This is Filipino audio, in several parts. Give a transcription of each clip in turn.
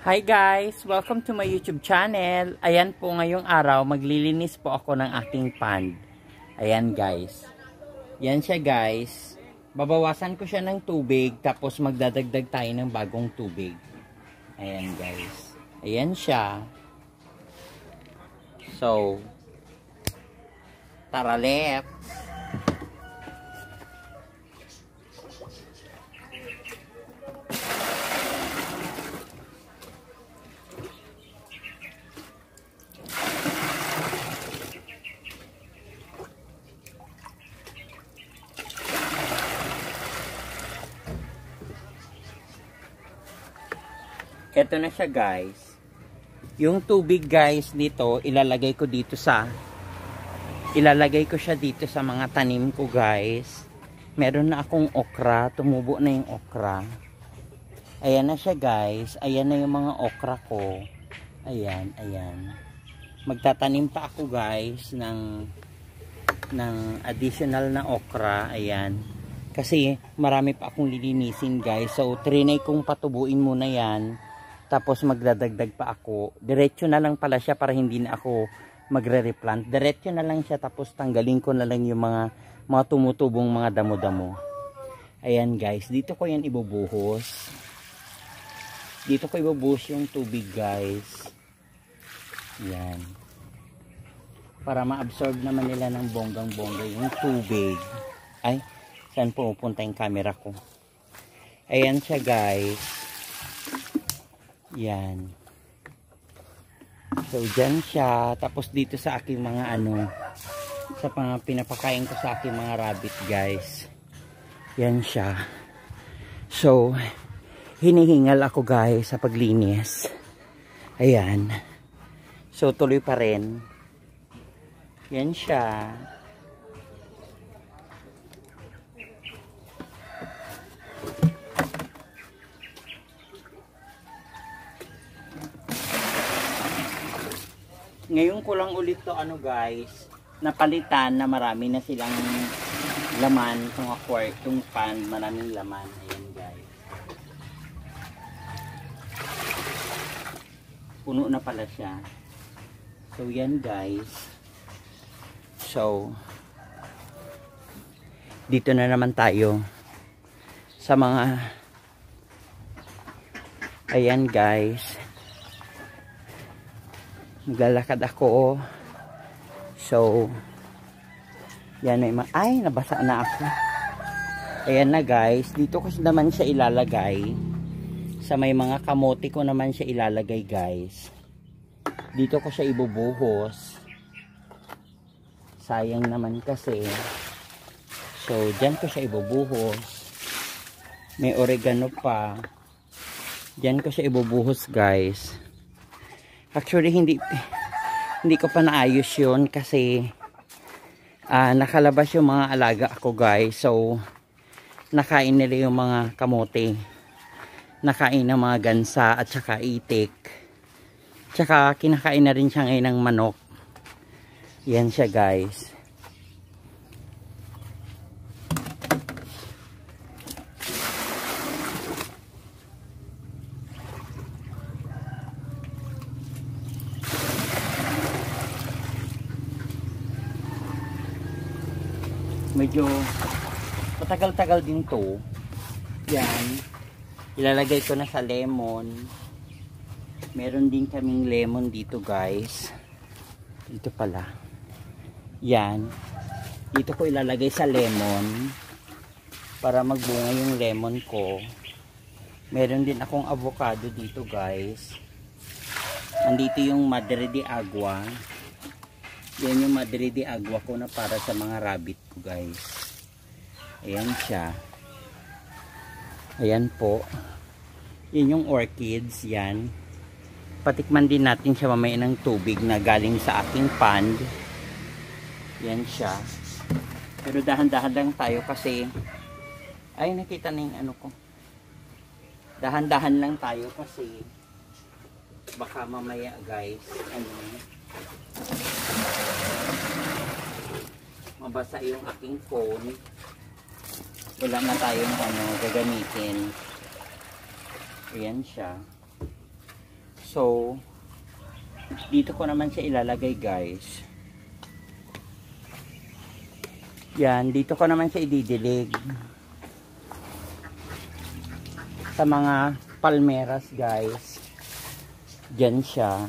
Hi guys! Welcome to my YouTube channel. Ayan po ngayong araw, maglilinis po ako ng aking pond. Ayan guys. Yan siya guys. Babawasan ko siya ng tubig, tapos magdadagdag tayo ng bagong tubig. Ayan guys. Ayan siya. So, tara let's! Ito na siya guys. Yung tubig guys dito, ilalagay ko siya dito sa mga tanim ko guys. Meron na akong okra, tumubo na yung okra. Ayan na siya guys. Ayan na yung mga okra ko. Ayan, ayan. Magtatanim pa ako guys ng additional na okra. Ayan. Kasi marami pa akong lilinisin guys. So trinay kong patubuin muna yan. Tapos magdadagdag pa ako. Diretso na lang pala siya para hindi na ako magre-replant. Diretso na lang siya, tapos tanggalin ko na lang yung mga tumutubong mga damo-damo. Ayan guys, dito ko yan ibubuhos. Dito ko ibubuhos yung tubig guys. Ayan. Para ma-absorb naman nila ng bonggang-bongga yung tubig. Ay, saan pupunta yung camera ko? Ayan siya guys. Yan. So, dyan siya. Tapos dito sa aking mga sa pinapakain ko sa aking mga rabbit guys. Yan siya. So, hinihingal ako guys sa paglinis. Ayan. So, tuloy pa rin. Yan siya. Ngayon ko lang ulit to guys, napalitan na marami na silang laman, itong pan, maraming laman. Ayan guys. Puno na pala siya. So yan guys. So dito na naman tayo sa mga ayan guys. Maglalakad ako. So, yan ay, nabasa na ako. Ayan na guys. Dito ko naman siya ilalagay. Sa may mga kamote ko naman siya ilalagay guys. Dito ko siya ibubuhos. Sayang naman kasi. So, dyan ko siya ibubuhos. May oregano pa. Dyan ko siya ibubuhos guys. Actually, hindi ko pa naayos yun kasi nakalabas yung mga alaga ako guys. So, nakain nila yung mga kamote. Nakain ng mga gansa at saka itik. Tsaka kinakain na rin siya ngayon ng manok. Yan siya guys. Medyo matagal-tagal din to. Yan. Ilalagay ko na sa lemon. Meron din kaming lemon dito guys. Dito pala. Yan. Dito ko ilalagay sa lemon para magbunga yung lemon ko. Meron din akong avocado dito guys. Andito yung Madre de Agua. Yan yung Madre de Agua ko na para sa mga rabbit ko guys. Ayan siya. Ayan po. Yan yung orchids. Yan. Patikman din natin siya mamaya ng tubig na galing sa aking pond. Yan siya. Pero dahan-dahan lang tayo kasi ay nakita na yung ko. Dahan-dahan lang tayo kasi baka mamaya guys mabasa yung aking phone. Wala na tayong gagamitin. Ayan siya. So, dito ko naman siya ilalagay guys. Yan, dito ko naman siya ididilig. Sa mga palmeras guys. Diyan siya.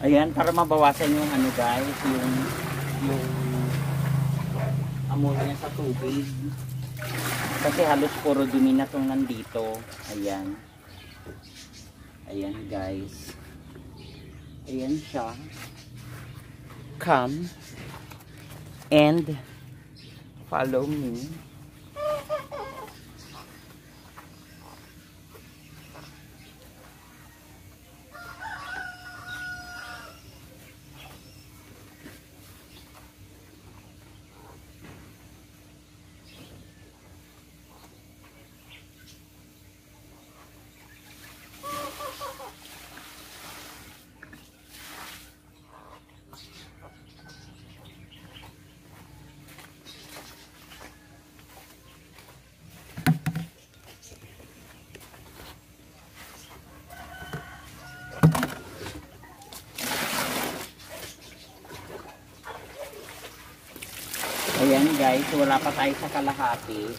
Ayan, para mabawasan yung ano guys, yung ammonia sa tubig. Kasi halos puro dumi na itong nandito. Ayan. Ayan guys. Ayan siya. Come and follow me. Ayan guys, wala pa tayo sa kalahati.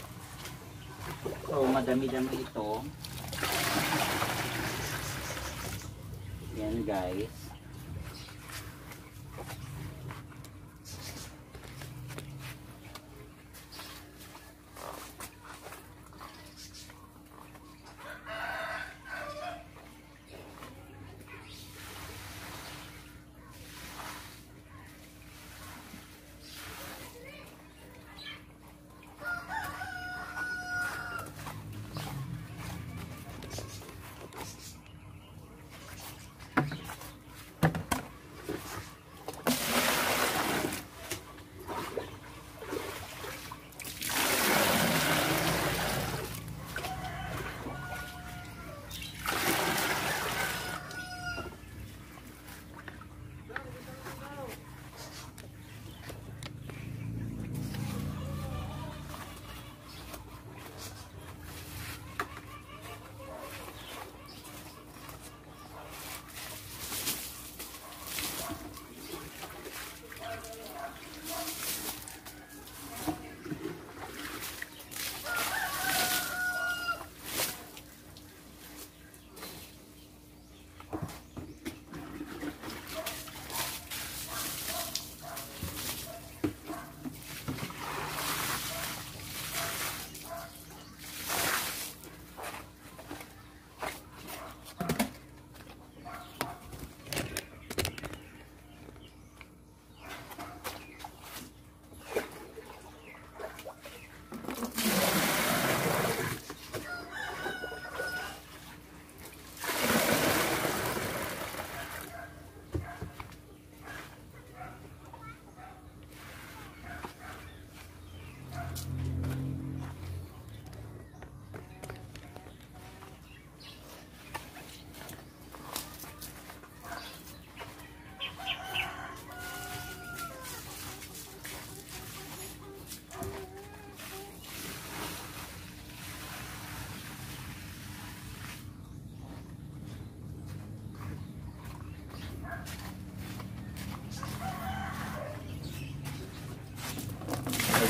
So madami-dami ito. Ayan guys.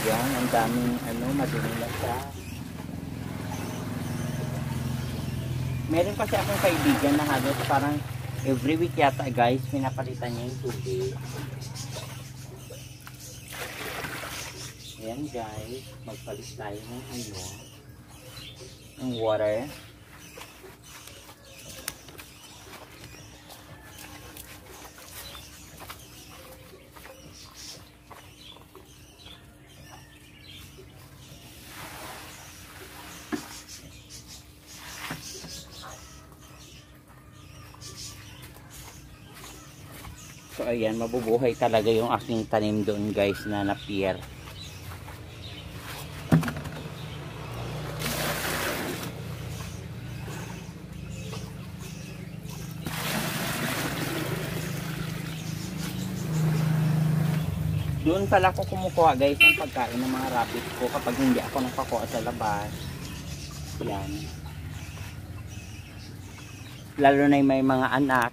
Ayan, ang daming madumi na siya. Meron kasi akong kaibigan na halos parang every week yata guys, pinapalitan niya yung tubig. Ayan guys, magpalit tayo ng water. ayan, mabubuhay talaga yung aking tanim doon guys na napier. Doon pala ako kumukuha guys ng pagkain ng mga rabbit ko kapag hindi ako nakakuha sa labas. Yan. Lalo na yung may mga anak,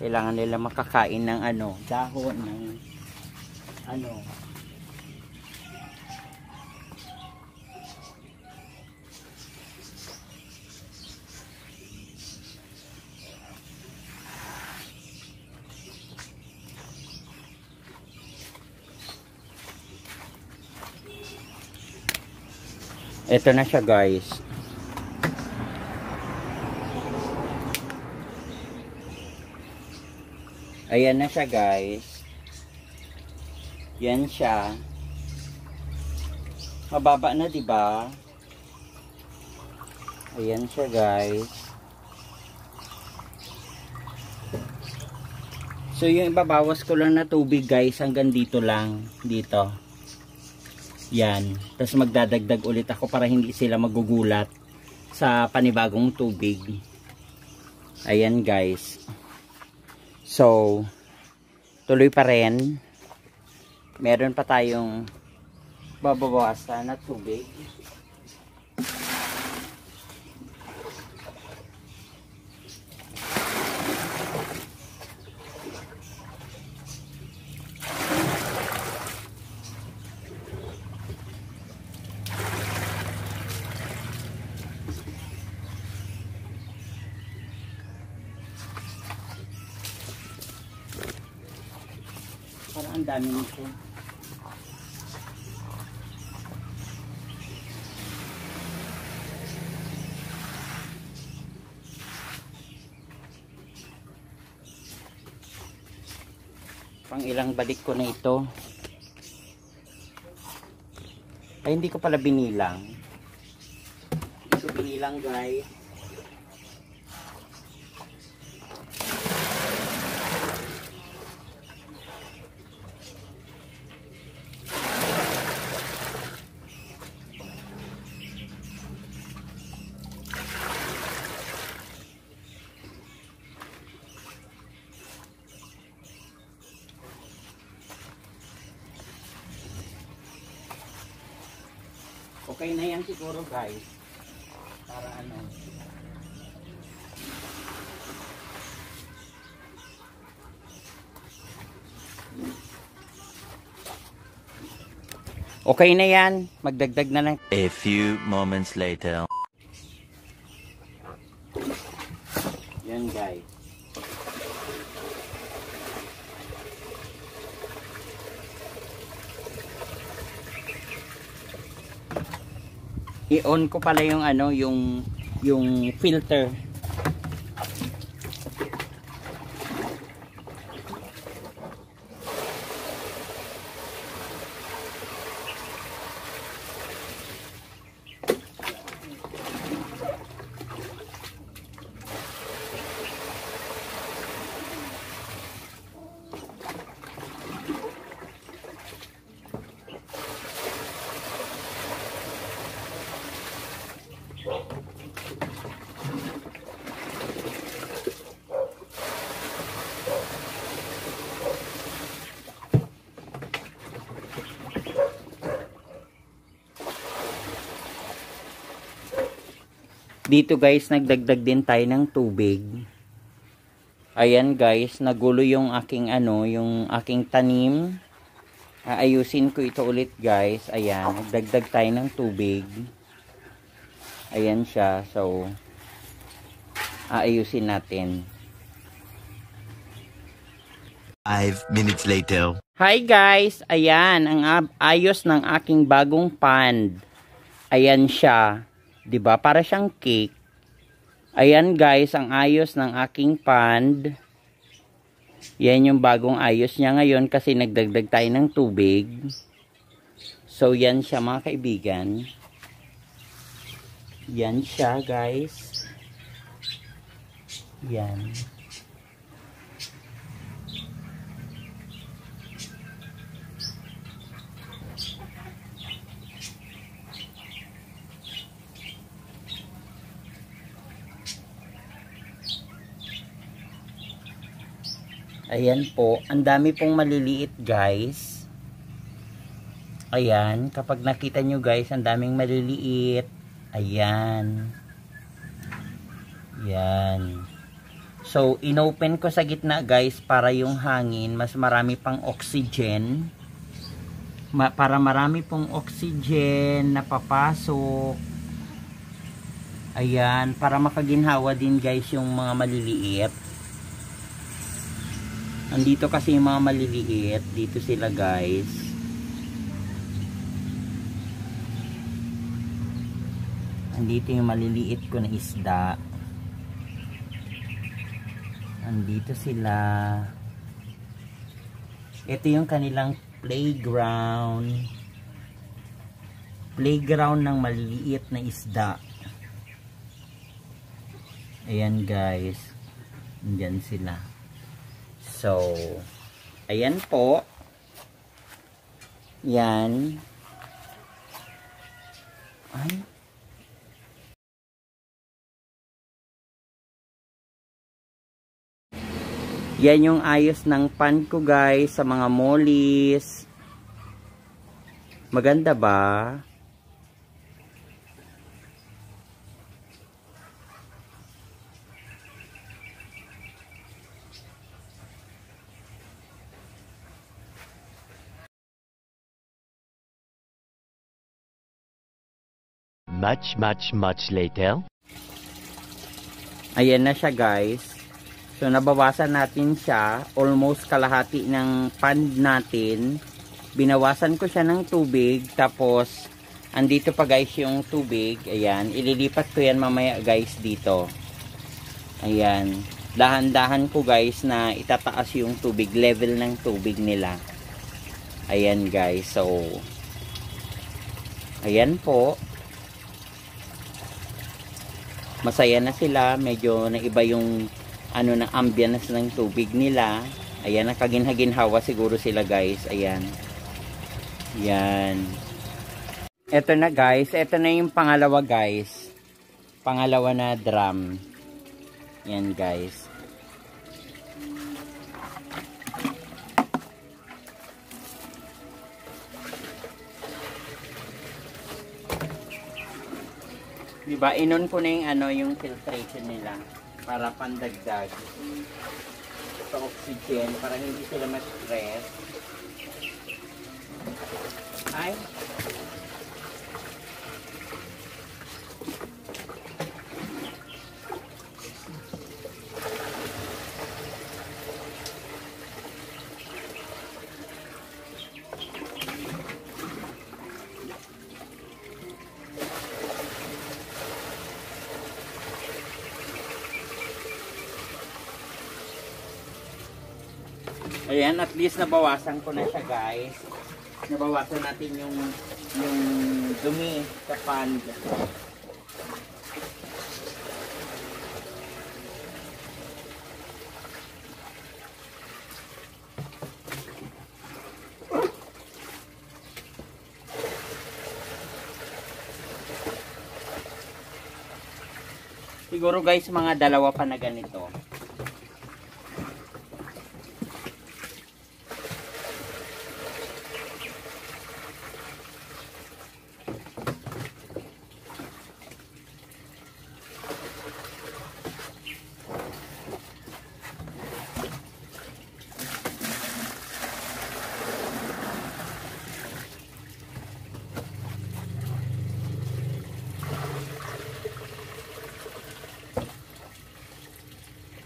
kailangan nila makakain ng ano, dahon ng ano. Ito na siya guys. Ayan na siya guys. Yan siya. Mababa na 'di ba? Ayan siya guys. So yung ibabawas ko lang na tubig guys hanggang dito lang, dito. Yan. Tapos magdadagdag ulit ako para hindi sila magugulat sa panibagong tubig. Ayan guys. So, tuloy pa rin. Meron pa tayong babawasan na tubig. Parang ang dami nito. Pang ilang balik ko na ito. Ay, hindi ko pala binilang. Hindi ko binilang guys. Okay na yan siguro guys. Para ano. Okay na yan. Magdagdag na lang. A few moments later. Yan guys. I-on ko pala yung ano, yung filter. Dito guys, nagdagdag din tayo ng tubig. Ayan guys, nagulo yung aking ano, yung aking tanim. Aayusin ko ito ulit guys. Ayan, nagdagdag tayo ng tubig. Ayan siya. So, aayusin natin. 5 minutes later. Hi guys, ayan ang ayos ng aking bagong pond. Ayan siya. 'Di ba? Para siyang cake. Ayan guys, ang ayos ng aking pond. Yan yung bagong ayos niya ngayon kasi nagdagdag tayo ng tubig. So yan siya mga kaibigan. Yan siya guys. Yan. Ayan po, ang dami pong maliliit guys. Ayan, kapag nakita nyo guys, ang daming maliliit. Ayan. Yan. So, inopen ko sa gitna guys para yung hangin, mas marami pang oxygen. Para marami pong oxygen na papasok. Ayan, para makaginhawa din guys yung mga maliliit. Andito kasi yung mga maliliit, dito sila guys. Andito yung maliliit ko na isda. Andito sila. Ito yung kanilang playground. Playground ng maliliit na isda. Ayan guys. Andyan sila. So, ayan po. Yan. Ay. Yan yung ayos ng pan ko guys sa mga mollies. Maganda ba? Much later. Ayan na siya guys. So nabawasan natin siya. Almost kalahati ng pan natin. Binawasan ko siya ng tubig. Tapos andito pa guys yung tubig. Ayan. Ililipat ko yan mamaya guys dito. Ayan. Dahan-dahan ko guys na itataas yung tubig. Level ng tubig nila. Ayan guys. So ayan po. Masaya na sila, medyo naiba yung ano na ambience ng tubig nila. Ayan, nakaginhaginhawa siguro sila guys. Ayan. Yan. Ito na guys, ito na yung pangalawa guys. Pangalawa na drum. Yan guys. Diba, inon ko na yung ano, yung filtration nila para pandagdag sa oxygen para hindi sila ma-stress. Ay. Ayan, at least nabawasan ko na siya guys. Nabawasan natin yung dumi sa pan. Siguro guys, mga dalawa pa na ganito.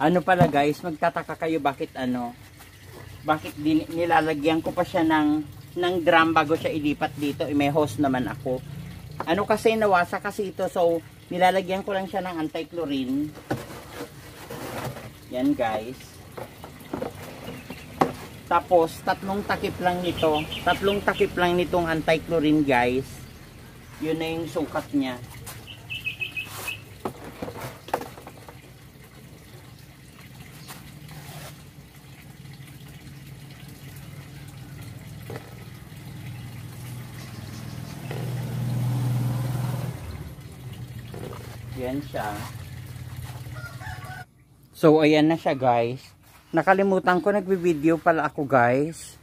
Ano pala guys, magtataka kayo bakit nilalagyan ko pa siya ng drum bago siya ilipat dito. May hose naman ako. Ano kasi, nawasa kasi ito, so nilalagyan ko lang siya ng anti-chlorine. Yan guys. Tapos tatlong takip lang nitong anti-chlorine guys. Yun na yung sukat niya. Yan siya. So ayan na siya guys. Nakalimutan ko, nagbi-video pala ako guys.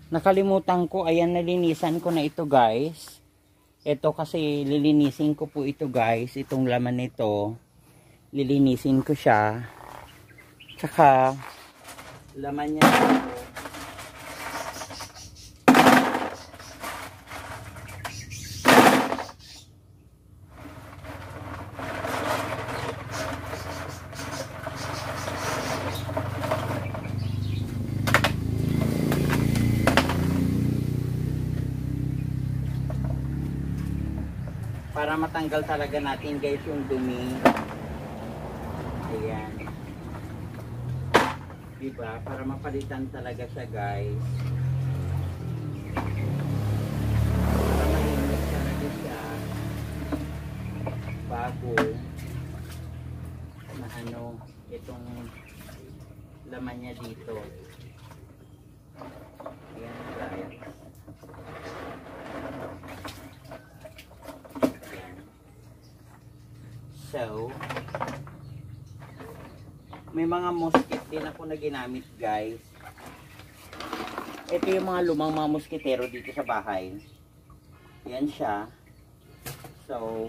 Nakalimutan ko, ayan, nalinisan ko na ito guys. Ito kasi lilinisin ko po ito guys. Itong laman nito, lilinisin ko siya. Tsaka, laman niya ito. Para matanggal talaga natin guys yung dumi. Ayan. Diba? Para mapalitan talaga siya guys. Para malinis talaga siya. Bago na ano, itong laman niya dito. Ayan guys. So, may mga mosquito din ako na ginamit guys. Ito yung mga lumang mga moskitero dito sa bahay. Yan siya. So,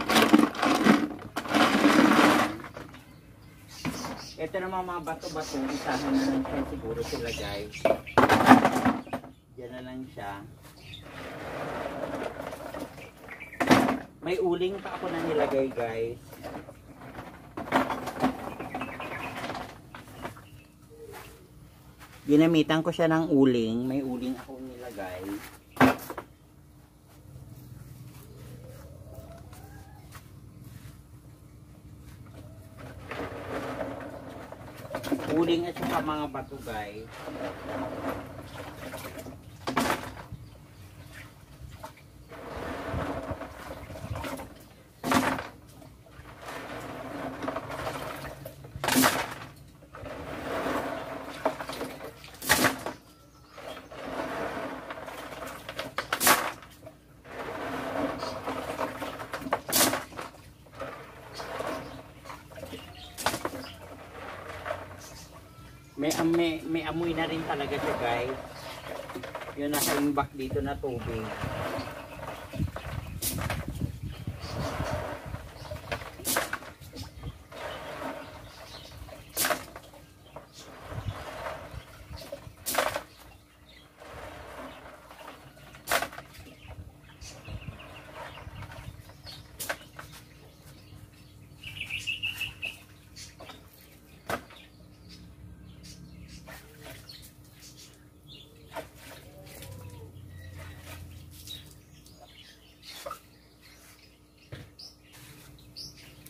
ito naman mga bato-bato. Isahan na lang siya siguro sila guys. Diyan na lang siya. May uling pa ako na nilagay guys. Ginamitan ko siya ng uling. May uling ako nilagay. Uling at saka mga bato guys. May amoy na rin talaga siya guys. Yung nasa imbak dito na tubig.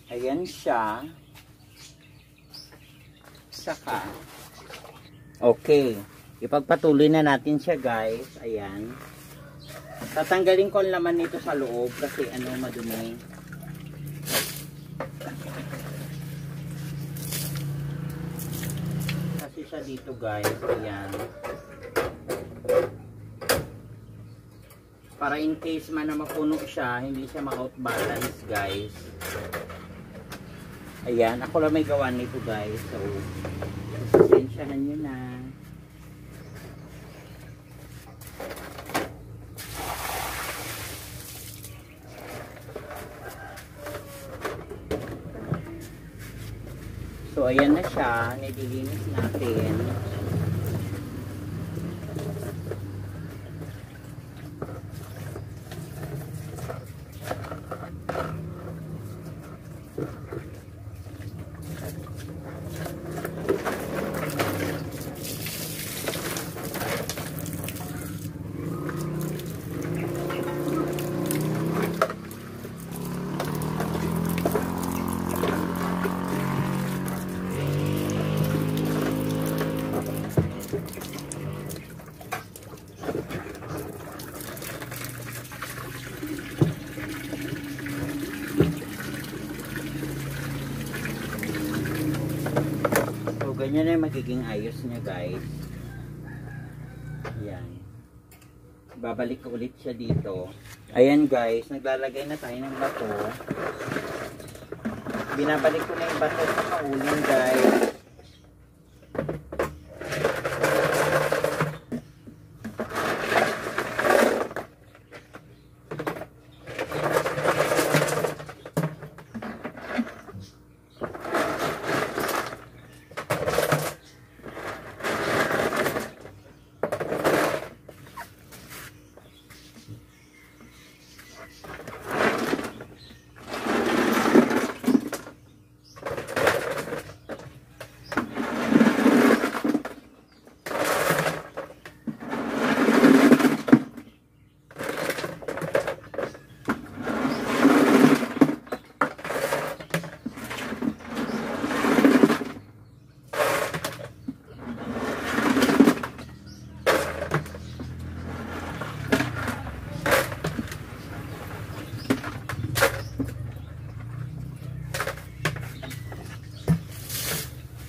Ayan siya. Saka, okay. Ipagpatuloy na natin siya guys. Ayan. Tatanggalin ko ang laman nito sa loob kasi ano, madumi. Kasi siya dito guys. Ayan. Para in case man na mapuno siya, hindi siya ma-outbalance guys. Ayan, ako lang may gawa nito guys. So, pasensyahan nyo na. So, ayan na siya. Nililinis natin. Ganyan na yung magiging ayos niya guys. Ayan. Babalik ko ulit siya dito. Ayan guys, naglalagay na tayo ng bato. Binabalik ko na yung bato sa kauling guys.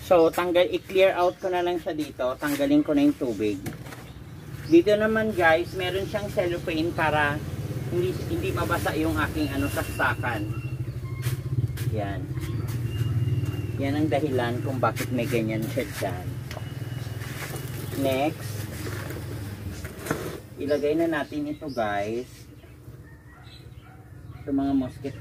So, i-clear out ko na lang siya dito. Tanggalin ko na yung tubig. Dito naman guys, meron siyang cellophane para hindi mabasa yung aking saksakan. Yan. Yan ang dahilan kung bakit may ganyan siya dyan. Next, ilagay na natin ito guys. Ito mga mosquito.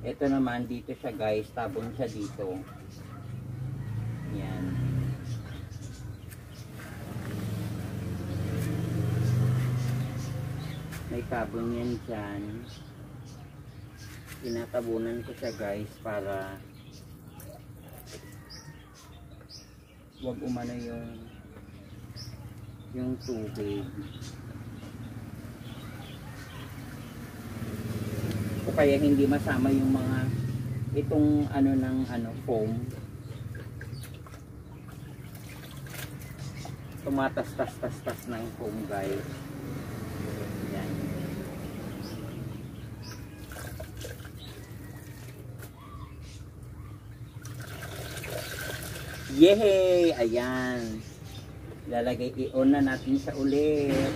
Ito naman, dito siya guys, tabon siya dito. Yan. May tabon yan dyan. Tinatabunan ko siya guys para wag umano yung tubig. O kaya hindi masama yung mga itong foam. Tumatas-tas ng foam guys. Yan. Yehey! Ayan. I-on na natin siya ulit.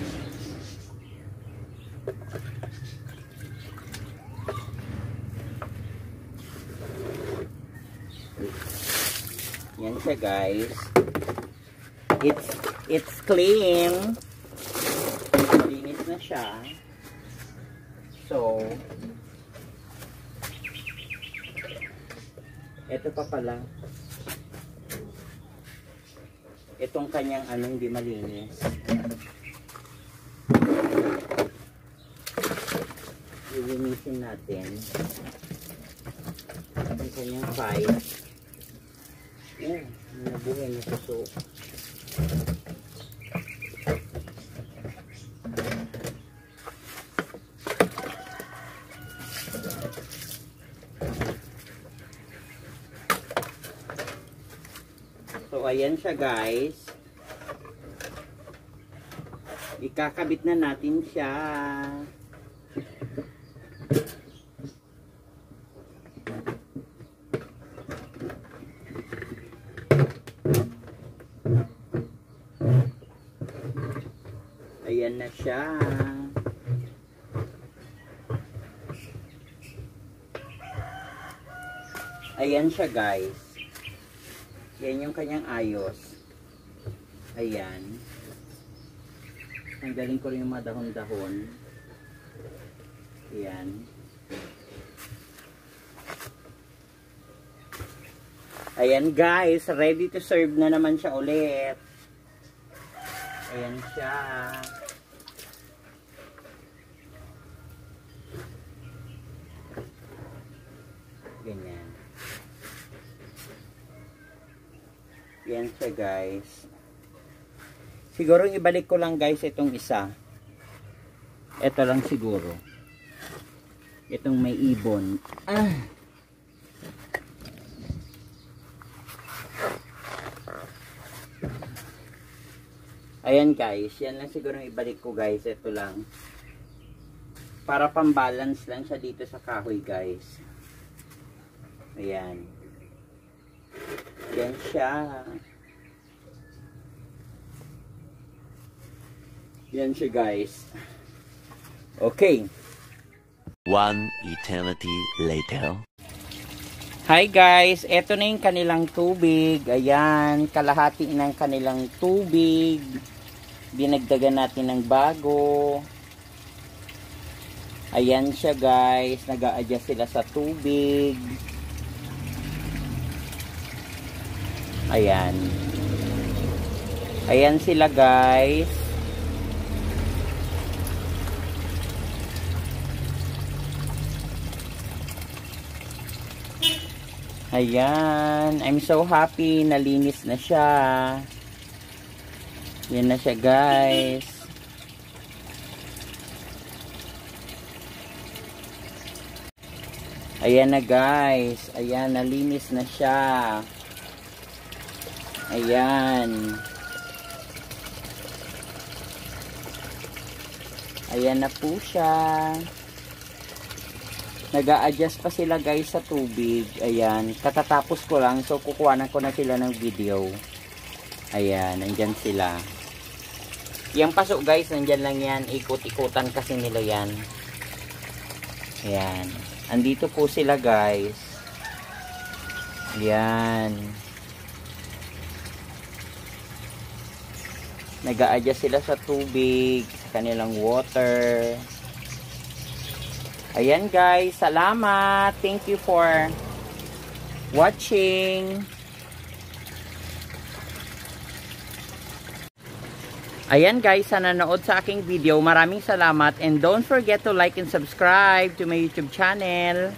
Yan siya guys. It's clean. Malinis na siya. So, ito pa pala. Itong kanyang hindi malinis. Lilinisin natin. Itong kanyang pipe. Nabuhay na puso. So ayan siya guys. Ikakabit na natin siya. Ayan na siya. Ayan siya guys. Yan yung kanyang ayos. Ayan. Tanggalin ko rin yung mga dahon-dahon. Ayan. Ayan guys. Ready to serve na naman siya ulit. Ayan siya. Ganyan. Yan siya guys. Siguro ibalik ko lang guys itong isa. Ito lang siguro. Itong may ibon. Ayan guys. Yan lang siguro ibalik ko guys. Ito lang. Para pambalance lang siya dito sa kahoy guys. Ayan. Yan siya. Yan siya guys. Okay. One eternity later. Hi guys. Ito na yung kanilang tubig. Ayan. Kalahati ng kanilang tubig. Dinagdagan natin ng bago. Ayan siya guys. Nag-a-adjust sila sa tubig. Ayan. Ayan sila guys. Ayan. I'm so happy. Nalinis na siya. Yan na siya guys. Ayan na guys. Ayan, nalinis na siya. Ayan. Ayan na po siya. Nag-a-adjust pa sila guys sa tubig. Ayan. Katatapos ko lang. So, kukuhanan ko na sila ng video. Ayan. Nandyan sila. Yung paso guys, nandyan lang yan. Ikot-ikutan kasi nila yan. Ayan. Andito po sila guys. Ayan. Nag-a-adjust sila sa tubig, sa kanilang water. Ayan guys, salamat. Thank you for watching. Ayan guys, sa nanood sa aking video, maraming salamat. And don't forget to like and subscribe to my YouTube channel.